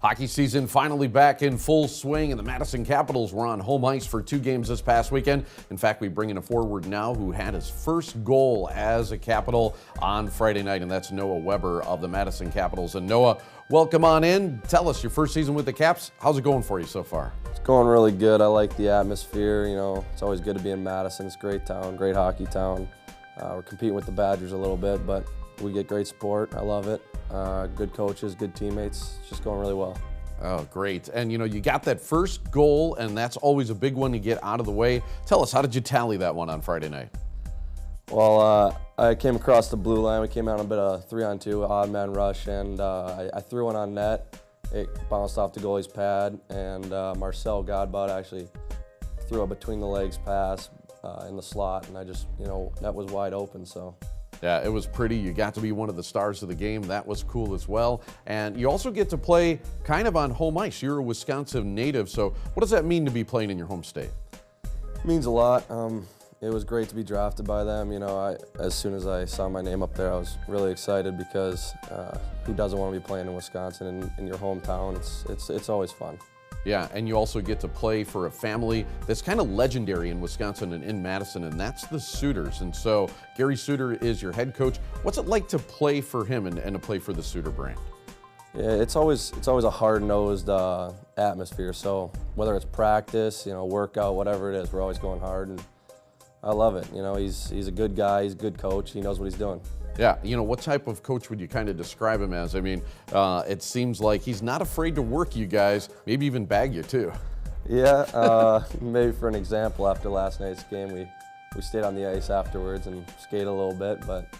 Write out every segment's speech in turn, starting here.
Hockey season finally back in full swing, and the Madison Capitals were on home ice for 2 games this past weekend. In fact, we bring in a forward now who had his first goal as a Capital on Friday night, and that's Noah Weber of the Madison Capitals. And Noah, welcome on in. Tell us, your first season with the Caps, how's it going for you so far? It's going really good. I like the atmosphere. You know, it's always good to be in Madison. It's a great town, great hockey town. We're competing with the Badgers a little bit, but we get great support. I love it. Good coaches, good teammates. It's just going really well. Oh, great. And, you know, you got that first goal, and that's always a big one to get out of the way. Tell us, how did you tally that one on Friday night? Well, I came across the blue line. We came out on a bit of 3-on-2, odd man rush, and I threw one on net. It bounced off the goalie's pad, and Marcel Godbout actually threw a between the legs pass in the slot, and I just, you know, that was wide open, so. Yeah, it was pretty. You got to be one of the stars of the game. That was cool as well. And you also get to play kind of on home ice. You're a Wisconsin native, so what does that mean to be playing in your home state? It means a lot. It was great to be drafted by them. You know, as soon as I saw my name up there, I was really excited because who doesn't want to be playing in Wisconsin in your hometown? It's always fun. Yeah, and you also get to play for a family that's kind of legendary in Wisconsin and in Madison, and that's the Souters. And so Gary Suter is your head coach. What's it like to play for him and to play for the Suter brand? Yeah, it's always a hard-nosed atmosphere. So whether it's practice, you know, workout, whatever it is, we're always going hard, and I love it. You know, he's a good guy. He's a good coach. He knows what he's doing. Yeah, you know, what type of coach would you kind of describe him as? I mean, it seems like he's not afraid to work you guys, maybe even bag you too. Yeah, maybe for an example, after last night's game, we stayed on the ice afterwards and skated a little bit, but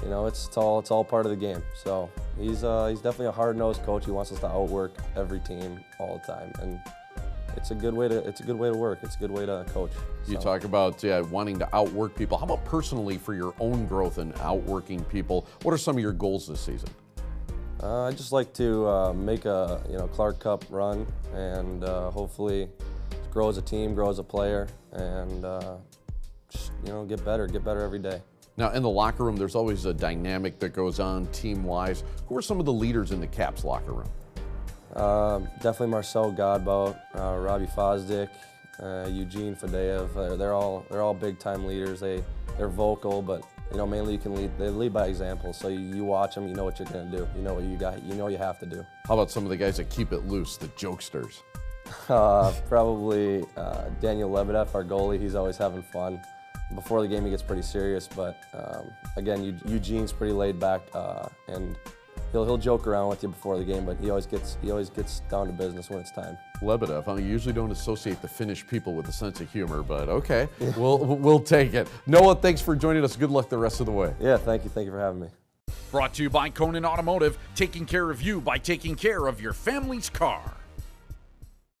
you know, it's all part of the game. So he's definitely a hard-nosed coach. He wants us to outwork every team all the time, and it's a good way to work. It's a good way to coach. You talk about wanting to outwork people. How about personally for your own growth and outworking people? What are some of your goals this season? I'd just like to make a Clark Cup run and hopefully grow as a team, grow as a player, and just get better every day. Now, in the locker room, there's always a dynamic that goes on team-wise. Who are some of the leaders in the Caps locker room? Definitely Marcel Godbout, Robbie Fosdick, Eugene Fadeev. They're all big-time leaders. They're vocal, but you know, mainly they lead by example. So you watch them, you know what you're gonna do. You know what you got. You know what you have to do. How about some of the guys that keep it loose, the jokesters? Probably Daniel Lebedev, our goalie. He's always having fun. Before the game, he gets pretty serious, but again, Eugene's pretty laid back, and he'll joke around with you before the game, but he always gets down to business when it's time. Lebedev, I usually don't associate the Finnish people with a sense of humor, but okay, we'll take it. Noah, thanks for joining us. Good luck the rest of the way. Yeah, thank you for having me. Brought to you by Conan Automotive, taking care of you by taking care of your family's car.